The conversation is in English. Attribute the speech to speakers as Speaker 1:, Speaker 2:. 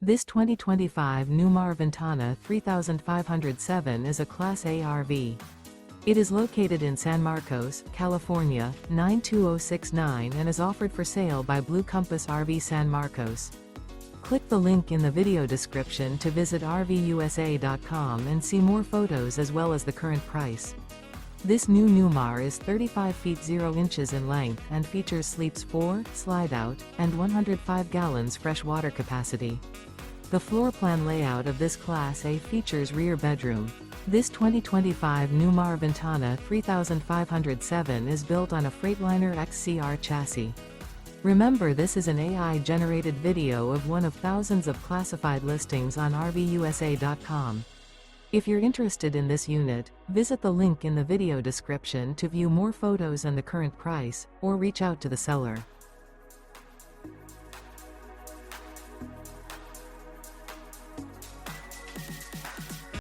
Speaker 1: This 2025 Newmar Ventana 3507 is a Class A RV. It is located in San Marcos, California, 92069 and is offered for sale by Blue Compass RV San Marcos. Click the link in the video description to visit RVUSA.com and see more photos as well as the current price. This new Newmar is 35 feet 0 inches in length and features sleeps 4, slide-out, and 105 gallons fresh water capacity. The floor plan layout of this Class A features rear bedroom. This 2025 Newmar Ventana 3507 is built on a Freightliner XCR chassis. Remember, this is an AI-generated video of one of thousands of classified listings on RVUSA.com. If you're interested in this unit, visit the link in the video description to view more photos and the current price, or reach out to the seller.